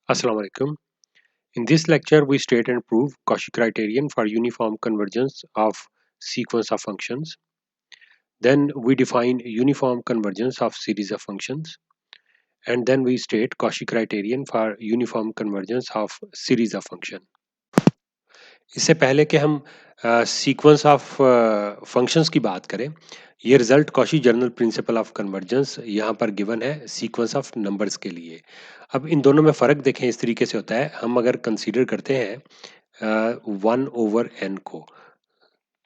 Assalamu alaikum. In this lecture, we state and prove Cauchy criterion for uniform convergence of sequence of functions. Then we define uniform convergence of series of functions. And then we state Cauchy criterion for uniform convergence of series of function. इससे पहले कि हम sequence of functions की बात करें, ये result Cauchy general principle of convergence यहाँ पर गिवन है सीक्वेंस ऑफ नंबर्स के लिए। अब इन दोनों में फ़र्क देखें, इस तरीके से होता है। हम अगर कंसीडर करते हैं 1/n को,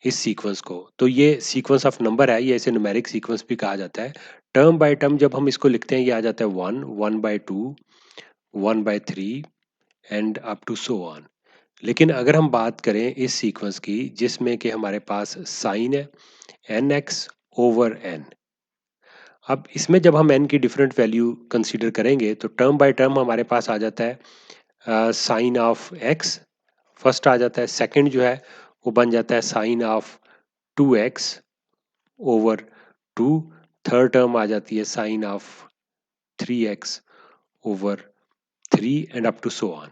इस सीक्वेंस को, तो ये सीक्वेंस ऑफ नंबर है, ये इसे न्यूमेरिक सीक्वेंस भी कहा जाता है। टर्म बाय टर्म जब हम इसको लिखते हैं, ये आ जाता है 1, 1/2, 1/3 and up to so on. लेकिन अगर हम बात करें इस सीक्वेंस की जिसमें कि हमारे पास साइन है nx/n, अब इसमें जब हम n की डिफरेंट वैल्यू कंसीडर करेंगे तो टर्म बाय टर्म हमारे पास आ जाता है साइन ऑफ x फर्स्ट आ जाता है, सेकंड जो है वो बन जाता है sine of 2x/2, third term आ जाती है sine of 3x/3 and up to so on.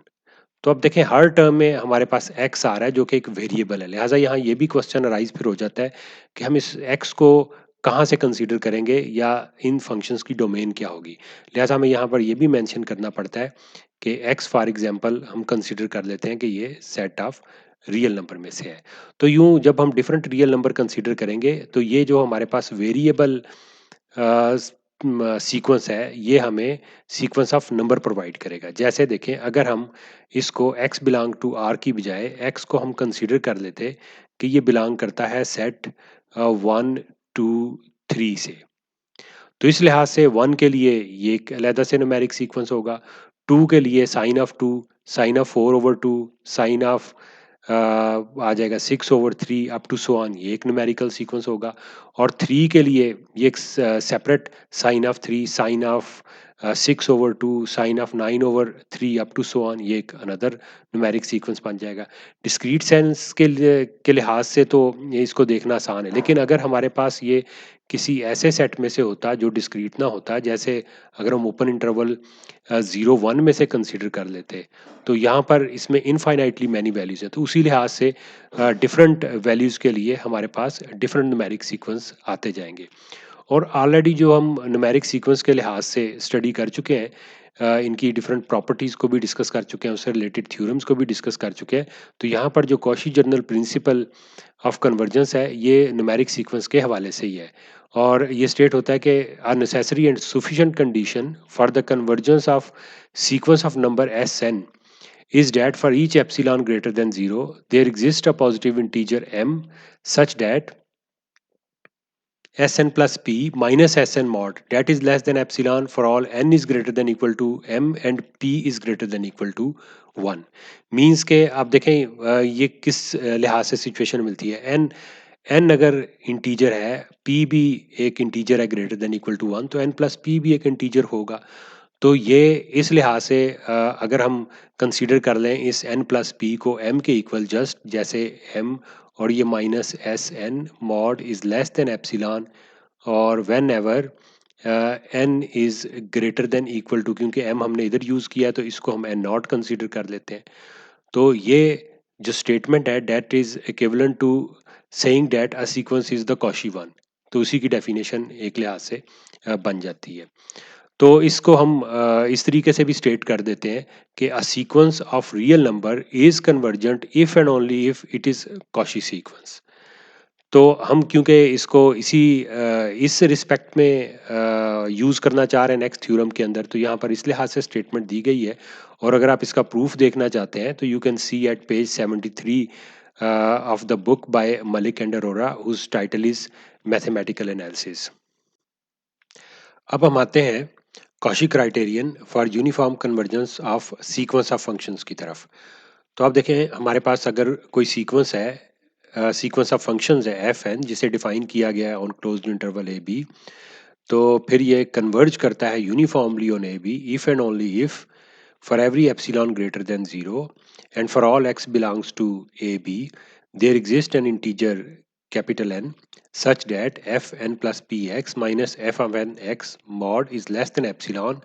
तो अब देखें, हर टर्म में हमारे पास x आ रहा है जो कि एक वेरिएबल है, लिहाजा यहाँ ये भी क्वेश्चन अराइज फिर हो जाता है कि हम इस x को कहाँ से कंसीडर करेंगे या इन फंक्शंस की डोमेन क्या होगी। लिहाजा हमें यहाँ पर ये भी मेंशन करना पड़ता है कि x फॉर एग्जांपल हम कंसीडर कर लेते हैं कि ये सेट ऑफ रियल नंबर में से है। तो यूं जब हम डिफरेंट रियल नंबर कंसीडर करेंगे तो ये जो हमारे पास वेरिएबल सीक्वेंस है, ये हमें सीक्वेंस ऑफ नंबर प्रोवाइड करेगा। जैसे देखें, अगर हम इसको x बिलोंग टू r की बजाय x को हम कंसीडर कर लेते कि ये बिलोंग करता है सेट 1 2 3 से, तो इस लिहाज से 1 के लिए ये एक अलहदा से न्यूमेरिक सीक्वेंस होगा, 2 के लिए sine of 2, sine of 4/2, sine of आ जाएगा 6/3 अप टू सो ऑन, ये एक न्यूमेरिकल सीक्वेंस होगा। और 3 के लिए ये एक separate sine of 3, sine of 6/2, sine of 9/3 up to so on, ये एक अनदर न्यूमेरिक सीक्वेंस बन जाएगा। डिस्क्रीट सेंस के लिहाज से तो ये इसको देखना आसान है, लेकिन अगर हमारे पास ये किसी ऐसे सेट में से होता जो डिस्क्रीट ना होता, जैसे अगर हम ओपन इंटरवल 0 1 में से कंसीडर कर लेते, तो यहाँ पर इसमें इनफाइनाइटली मैनी वैल्यूज हैं, तो उसी लिहाज से डिफरेंट वैल्यूज के लिए हमारे पास डिफरेंट न्यूमेरिक सीक्वेंस आते जाएंगे। और ऑलरेडी जो हम न्यूमेरिक सीक्वेंस के लिहाज से स्टडी कर चुके हैं, इनकी डिफरेंट प्रॉपर्टीज़ को भी डिस्कस कर चुके हैं, उससे रिलेटेड थ्योरम्स को भी डिस्कस कर चुके हैं। तो यहाँ पर जो Cauchy general principle of convergence है, ये न्यूमेरिक सीक्वेंस के हवाले से ही है। और ये स्टेट होता है कि are necessary and sufficient condition for the convergence of sequence of number Sn is that for each epsilon greater than 0 there exists a positive integer m such that Sn plus p minus Sn mod that is less than epsilon for all n is greater than equal to m and p is greater than equal to 1। Means के आप देखें ये किस लिहाज से situation मिलती है। n अगर इंटीजर है, p भी एक इंटीजर है ग्रेटर देन इक्वल टू 1, तो n प्लस p भी एक इंटीजर होगा। तो ये इस लिहाज से अगर हम कंसीडर कर लें इस n प्लस पी को m के इक्वल, जस्ट जैसे m और ये minus s n mod is less than epsilon, और whenever n is greater than equal to, क्योंकि m हमने इधर यूज़ किया है तो इसको हम n नॉट कंसीडर कर लेते हैं। तो ये जो स्टेटमेंट है that is equivalent to saying that a sequence is the Cauchy one, तो उसी की डेफिनेशन एक लिहाज से बन जाती है। तो इसको हम इस तरीके से भी स्टेट कर देते हैं कि a sequence of real number is convergent if and only if it is Cauchy sequence. तो हम क्योंकि इसको इस रिस्पेक्ट में यूज़ करना चाह रहे हैं नेक्स्ट थ्योरम के अंदर, तो यहाँ पर इस लिहाज से स्टेटमेंट दी गई है। और अगर आप इसका प्रूफ देखना चाहते हैं तो you can see at page 73 of the book by Malik and Arora whose title is mathematical analysis. अब हम आते हैं Cauchy criterion for uniform convergence of sequence of functions की तरफ। तो आप देखें, हमारे पास अगर कोई सीक्वेंस है, सीक्वेंस ऑफ फंक्शंस है एफ एन, जिसे डिफाइन किया गया है on closed interval a b, तो फिर ये कन्वर्ज करता है uniformly on A B if and only if for every epsilon greater than 0 and for all x belongs to a b there exist N integer capital N such that fn plus px minus f of n x mod is less than epsilon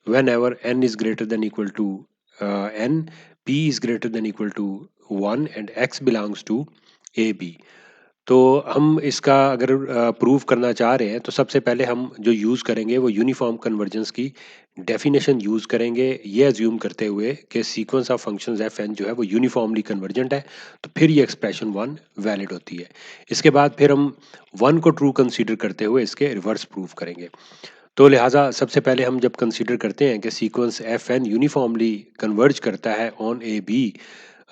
whenever n is greater than equal to n p is greater than equal to 1 and x belongs to a b। तो हम इसका अगर prove करना चाह रहे हैं तो सबसे पहले हम जो यूज़ करेंगे वो यूनिफॉर्म कन्वर्जेंस की डेफिनेशन यूज़ करेंगे, ये अज्यूम करते हुए कि sequence of functions f n जो है वो यूनिफॉर्मली कन्वर्जेंट है, तो फिर ये एक्सप्रेशन वन वैलिड होती है। इसके बाद फिर हम वन को ट्रू कंसीडर करते हुए इसके रिवर्स प्रूव करेंगे। तो लिहाजा सबसे पहले हम जब कंसीडर करते हैं कि sequence f n uniformly converge करता है on A b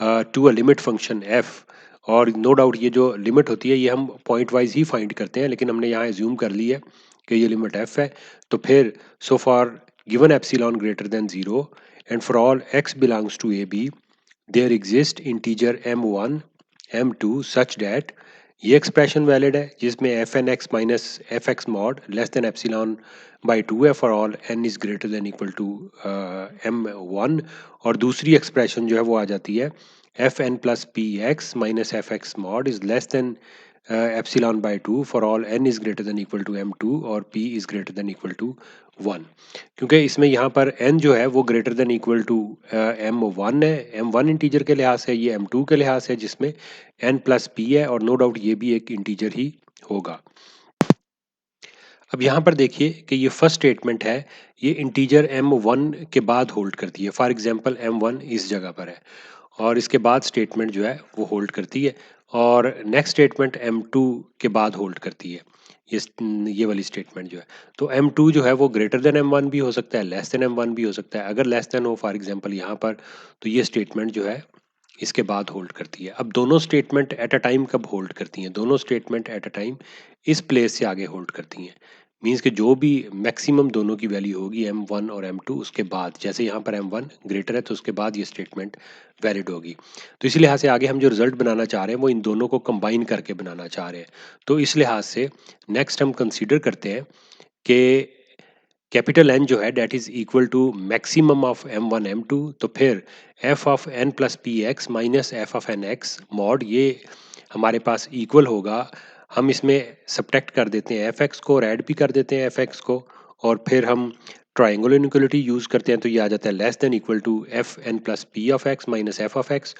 to a limit function f, और नो डाउट ये जो लिमिट होती है ये हम पॉइंट वाइज ही फाइंड करते हैं, लेकिन हमने यहाँ एज्यूम कर ली है कि ये लिमिट एफ है। तो फिर so for given epsilon greater than zero and for all x belongs to a b there exist integer m1 m2 such that ये एक्सप्रेशन वैलिड है जिसमें f n x minus f x mod less than epsilon by two है for all n is greater than equal to m1। और दूसरी expression जो है वो आ जाती है f N plus p x minus f x mod is less than epsilon by two for all n is greater than equal to m2 और p is greater than equal to 1। क्योंकि इसमें यहाँ पर n जो है वो greater than equal to m1 है, m1 integer के लिहाज से, ये m2 के लिहाज से जिसमें n प्लस p है, और नो डाउट ये भी एक इंटीजर ही होगा। अब यहाँ पर देखिए कि ये फर्स्ट स्टेटमेंट है, ये इंटीजर m1 के बाद होल्ड करती है। फॉर एग्जांपल m1 इस जगह पर है और इसके बाद स्टेटमेंट जो है वो होल्ड करती है, और नेक्स्ट स्टेटमेंट m2 के बाद होल्ड करती है। ये वाली स्टेटमेंट जो है, तो m2 जो है वो ग्रेटर देन m1 भी हो सकता है, लेस देन m1 भी हो सकता है। अगर लेस देन हो फॉर एग्जांपल यहाँ पर, तो ये स्टेटमेंट जो है इसके बाद होल्ड करती है। अब दोनों स्टेटमेंट एट अ टाइम कब होल्ड करती हैं? दोनों स्टेटमेंट एट अ टाइम इस प्लेस से आगे होल्ड करती हैं। मीन्स कि जो भी मैक्सिमम दोनों की वैल्यू होगी m1 और m2, उसके बाद जैसे यहाँ पर m1 ग्रेटर है तो उसके बाद ये स्टेटमेंट वैलिड होगी। तो इसी लिहाज से आगे हम जो रिजल्ट बनाना चाह रहे हैं वो इन दोनों को कंबाइन करके बनाना चाह रहे हैं। तो इस लिहाज से नेक्स्ट हम कंसीडर करते हैं कि कैपिटल N जो है that is equal to maximum of m1 m2, तो फिर f of n plus p x minus f of n x mod ये हमारे पास इक्वल होगा। हम इसमें सब्ट्रैक्ट कर देते हैं एफ एक्स को और ऐड भी कर देते हैं एफ एक्स को, और फिर हम ट्राइंगुलर इनइक्वालिटी यूज़ करते हैं, तो ये आ जाता है less than equal to f N plus P of x minus f of x,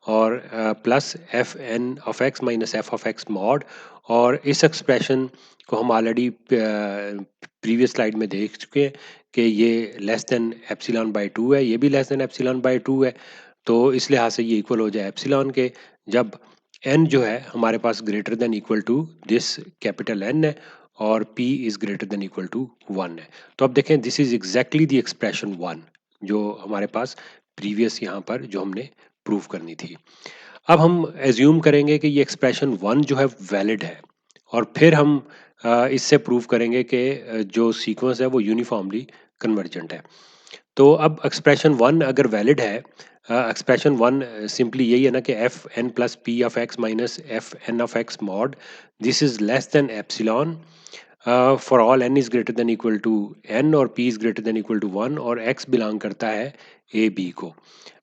और plus F N of x minus f of x mod. और इस एक्सप्रेशन को हम ऑलरेडी प्रीवियस स्लाइड में देख चुके हैं कि ये less than epsilon by two है, ये भी less than epsilon by two है। तो इस लिहाज से ये इक्वल हो जाए एप्सिलॉन के जब n जो है हमारे पास greater than equal to this capital N है और p is greater than equal to 1 है। तो अब देखें this is exactly the expression 1 जो हमारे पास प्रीवियस यहाँ पर जो हमने प्रूव करनी थी। अब हम एज्यूम करेंगे कि ये एक्सप्रेशन 1 जो है वैलिड है, और फिर हम इससे प्रूव करेंगे कि जो सीक्वेंस है वो यूनिफॉर्मली कन्वर्जेंट है। तो अब एक्सप्रेशन 1 अगर वैलिड है, एक्सप्रेशन 1 सिंपली यही है ना कि f N plus P of x minus f N of x mod this is less than epsilon for all n is greater than equal to n और p is greater than equal to 1 और x belong करता है A B को।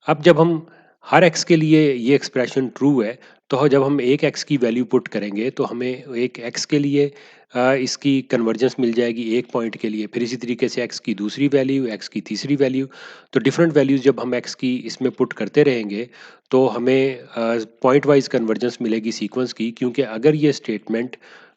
अब जब हम हर x के लिए ये एक्सप्रेशन ट्रू है, तो जब हम एक एक्स की वैल्यू पुट करेंगे तो हमें एक एक्स के लिए इसकी कन्वर्जेंस मिल जाएगी एक पॉइंट के लिए, फिर इसी तरीके से एक्स की दूसरी वैल्यू, एक्स की तीसरी वैल्यू। तो डिफरेंट वैल्यूज़ जब हम एक्स की इसमें पुट करते रहेंगे तो हमें पॉइंट वाइज कन्वर्जेंस मिलेगी सीक्वेंस की, क्योंकि अगर ये स्टेटमेंट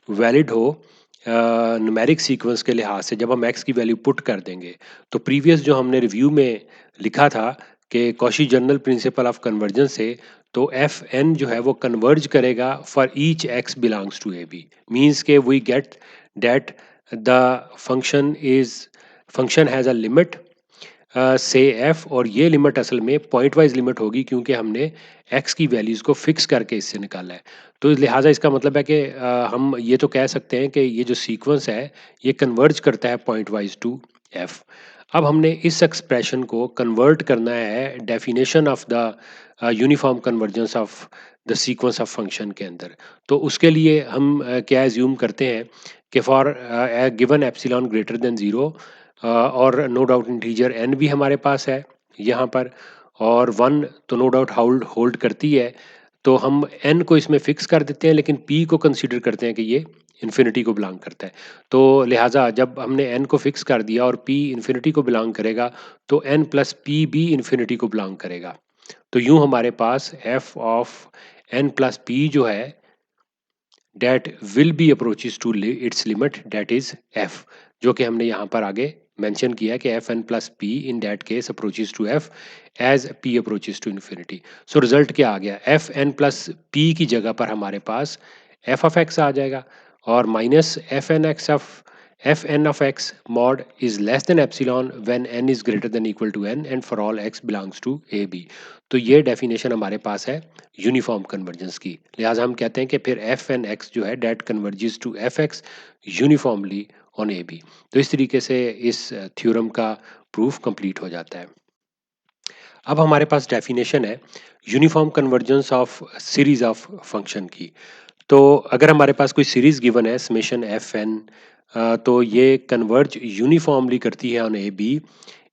वैलिड हो न्यूमेरिक सीक्वेंस के लिहाज से, जब हम एक्स की वैल्यू पुट कर देंगे, तो प्रीवियस जो हमने रिव्यू में लिखा था कि Cauchy general principle of convergence से, तो एफ एन जो है वो कन्वर्ज करेगा for each x belongs to a b, means के we get that the function has a limit से एफ, और ये लिमिट असल में पॉइंट वाइज लिमिट होगी क्योंकि हमने एक्स की वैल्यूज़ को फिक्स करके इससे निकाला है। तो लिहाजा इसका मतलब है कि हम ये तो कह सकते हैं कि ये जो सीक्वेंस है ये कन्वर्ज करता है पॉइंट वाइज टू एफ। अब हमने इस एक्सप्रेशन को कन्वर्ट करना है definition of the uniform convergence of the sequence of function के अंदर। तो उसके लिए हम क्या एज्यूम करते हैं कि for given epsilon greater than zero, और नो डाउट इंटीजर n भी हमारे पास है यहाँ पर, और 1 तो नो डाउट होल्ड होल्ड करती है, तो हम n को इसमें फिक्स कर देते हैं, लेकिन p को कंसीडर करते हैं कि ये इन्फिनिटी को बिलोंग करता है। तो लिहाजा जब हमने n को फिक्स कर दिया और p इन्फिनिटी को बिलोंग करेगा तो n प्लस p भी इन्फिनिटी को बिलोंग करेगा। तो यूं हमारे पास f of n plus p जो है that will be approaches to its limit that is f, जो कि हमने यहाँ पर आगे मेंशन किया कि f N plus p in that case approaches to f as p approaches to infinity. So result क्या आ गया, एफ एन प्लस पी की जगह पर हमारे पास एफ ऑफ एक्स आ जाएगा और minus f N of x mod is less than epsilon when n is greater than equal to n and for all x belongs to a b. तो ये डेफिनेशन हमारे पास है यूनिफॉर्म कन्वर्जेंस की। लिहाजा हम कहते हैं कि फिर एफ एन एक्स जो है that converges to f x uniformly on A b. तो इस तरीके से इस थ्योरम का प्रूफ कंप्लीट हो जाता है। अब हमारे पास डेफिनेशन है uniform convergence of series of function की। तो अगर हमारे पास कोई सीरीज गिवन है समेशन एफ एन, तो ये कन्वर्ज यूनिफॉर्मली करती है on A B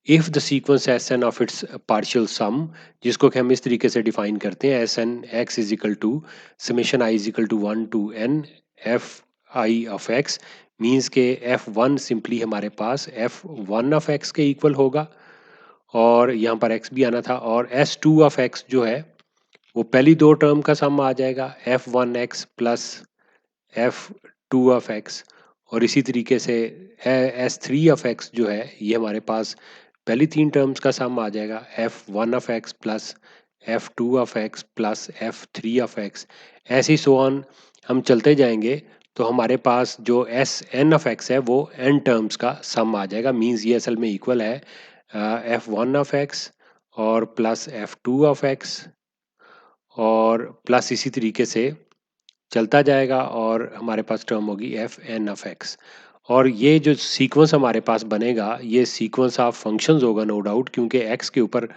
if the sequence S N of its partial sum, जिसको कि हम इस तरीके से डिफाइन करते हैं S N X is equal to summation I is equal to 1 to N F I of x. Means के F one simply हमारे पास एफ वन ऑफ एक्स के इक्वल होगा और यहाँ पर एक्स भी आना था, और एस टू ऑफ एक्स जो है वो पहली दो टर्म का सम आ जाएगा F one x plus F two of x, और इसी तरीके से एस थ्री ऑफ एक्स जो है ये हमारे पास पहली तीन टर्म्स का सम आ जाएगा F one of x plus F two of x plus f three of x. ऐसे ही सो ऑन हम चलते जाएंगे तो हमारे पास जो एस एन ऑफ एक्स है वो एन टर्म्स का सम आ जाएगा। मीन्स ये असल में इक्वल है एफ वन ऑफ एक्स और plus F two of x और प्लस इसी तरीके से चलता जाएगा और हमारे पास टर्म होगी एफ एन ऑफ एक्स। और ये जो सीक्वेंस हमारे पास बनेगा ये सीक्वेंस ऑफ फंक्शंस होगा नो डाउट, क्योंकि एक्स के ऊपर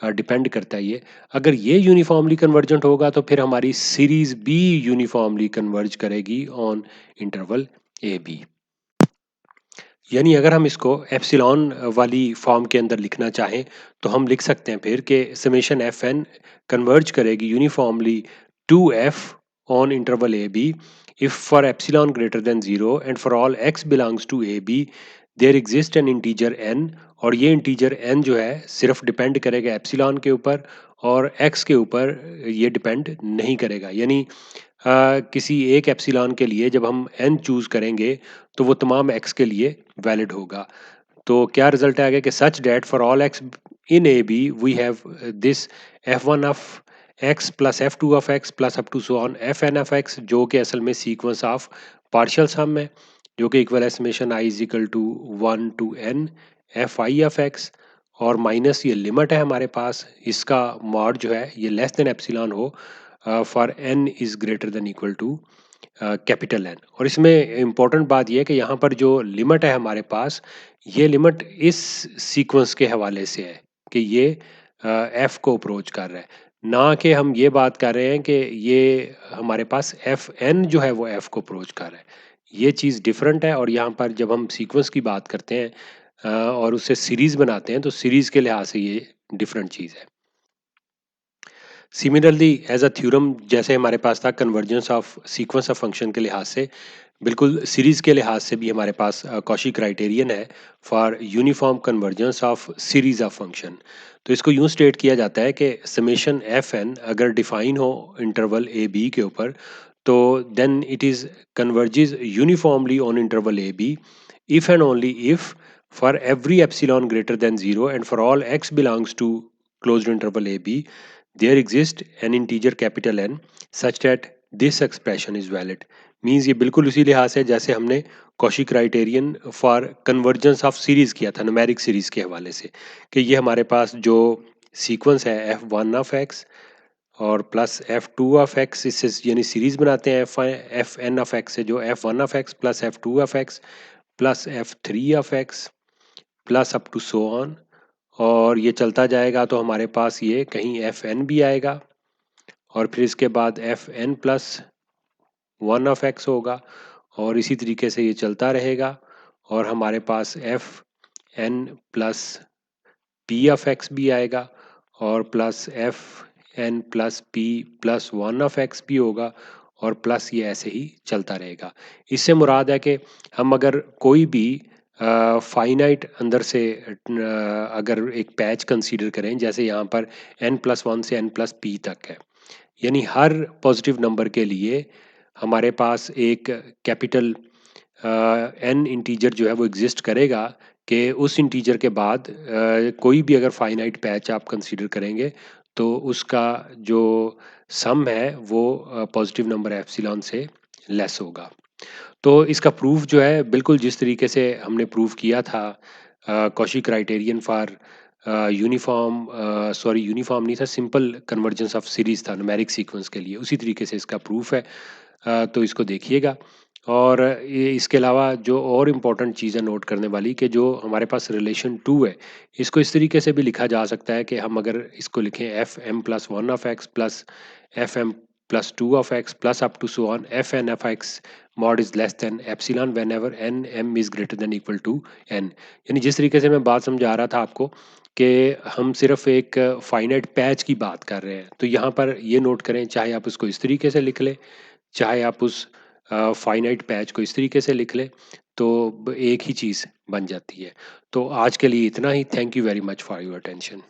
डिपेंड करता है ये। अगर ये यूनिफॉर्मली कन्वर्जेंट होगा तो फिर हमारी सीरीज भी यूनिफॉर्मली कन्वर्ज करेगी ऑन इंटरवल ए बी। यानी अगर हम इसको एप्सिलॉन वाली फॉर्म के अंदर लिखना चाहें तो हम लिख सकते हैं फिर कि समेशन एफ एन कन्वर्ज करेगी uniformly to f on interval a B if for epsilon greater than zero and for all x belongs to a b there exist N integer n. और ये इंटीजर एन जो है सिर्फ depend करेगा epsilon के ऊपर और एक्स के ऊपर ये डिपेंड नहीं करेगा। यानी किसी एक एप्सिलॉन के लिए जब हम एन चूज करेंगे तो वो तमाम एक्स के लिए वैलिड होगा। तो क्या रिजल्ट आ गया कि such that for all X in A B we have this F one of x plus F two of x plus up to so on F N of X, जो कि असल में सीक्वेंस ऑफ पार्शियल सम है, जो कि equal estimation I is equal to 1 to N F I of x और minus ये limit है हमारे पास, इसका मॉड जो है ये लेस देन एप्सिलॉन हो for n is greater than equal to capital n. और इसमें इम्पोर्टेंट बात यह है कि यहाँ पर जो लिमिट है हमारे पास ये लिमिट इस सीक्वेंस के हवाले से है कि ये एफ को अप्रोच कर रहा है, ना कि हम ये बात कर रहे हैं कि ये हमारे पास एफ एन जो है वो एफ को अप्रोच कर रहा है। ये चीज़ डिफरेंट है और यहाँ पर जब हम सीक्वेंस की बात करते हैं और उससे सीरीज़ बनाते हैं तो सीरीज़ के लिहाज से ये डिफरेंट चीज़ है। सिमिलरली एज अ थ्योरम जैसे हमारे पास था convergence of sequence of function के लिहाज से, बिल्कुल सीरीज के लिहाज से भी हमारे पास कॉशी क्राइटेरियन है for uniform convergence of series of function. तो इसको यूं स्टेट किया जाता है कि समेशन एफ एन अगर डिफाइन हो इंटरवल ए बी के ऊपर तो then it is converges uniformly on interval a B if and only if for every epsilon greater than zero and for all x belongs to closed interval a b there exists an integer capital N such that this expression is valid। Means ये बिल्कुल उसी लिहाज से जैसे हमने Cauchy criterion for convergence of series किया था numeric series के हवाले से, कि ये हमारे पास जो सीक्वेंस है एफ वन ऑफ एक्स और plus F two of x, इससे यानी सीरीज बनाते हैं एफ एन ऑफ एक्स से, जो f one of x plus F two of x plus f three of x plus up to so on, और ये चलता जाएगा तो हमारे पास ये कहीं एफ एन भी आएगा और फिर इसके बाद f N plus one of x होगा और इसी तरीके से ये चलता रहेगा और हमारे पास F N plus P of X भी आएगा और plus F N plus P plus one of X भी होगा और प्लस ये ऐसे ही चलता रहेगा। इससे मुराद है कि हम अगर कोई भी फाइनाइट अंदर से अगर एक पैच कंसीडर करें, जैसे यहाँ पर n+1 से n+p तक है, यानी हर पॉजिटिव नंबर के लिए हमारे पास एक कैपिटल n इंटीजर जो है वो एग्जिस्ट करेगा कि उस इंटीजर के बाद कोई भी अगर फाइनाइट पैच आप कंसीडर करेंगे तो उसका जो सम है वो पॉजिटिव नंबर एप्सिलॉन से लेस होगा। तो इसका प्रूफ जो है बिल्कुल जिस तरीके से हमने प्रूफ किया था कॉशी क्राइटेरियन फॉर यूनिफॉर्म नहीं था, सिंपल कन्वर्जेंस ऑफ सीरीज था न्यूमेरिक सीक्वेंस के लिए, उसी तरीके से इसका प्रूफ है। तो इसको देखिएगा। और ये इसके अलावा जो और इम्पोर्टेंट चीज़ है नोट करने वाली कि जो हमारे पास रिलेशन टू है, इसको इस तरीके से भी लिखा जा सकता है कि हम अगर इसको लिखें f(m+1) of x plus f(m+2) of x plus up to so on f(n) of x mod is less than epsilon whenever n m is greater than equal to n। यानी जिस तरीके से मैं बात समझा रहा था आपको कि हम सिर्फ एक फाइनाइट पैच की बात कर रहे हैं, तो यहाँ पर ये नोट करें, चाहे आप उसको इस तरीके से लिख लें, चाहे आप उस फाइनाइट पैच को इस तरीके से लिख लें, तो एक ही चीज़ बन जाती है। तो आज के लिए इतना ही। Thank you very much for your attention.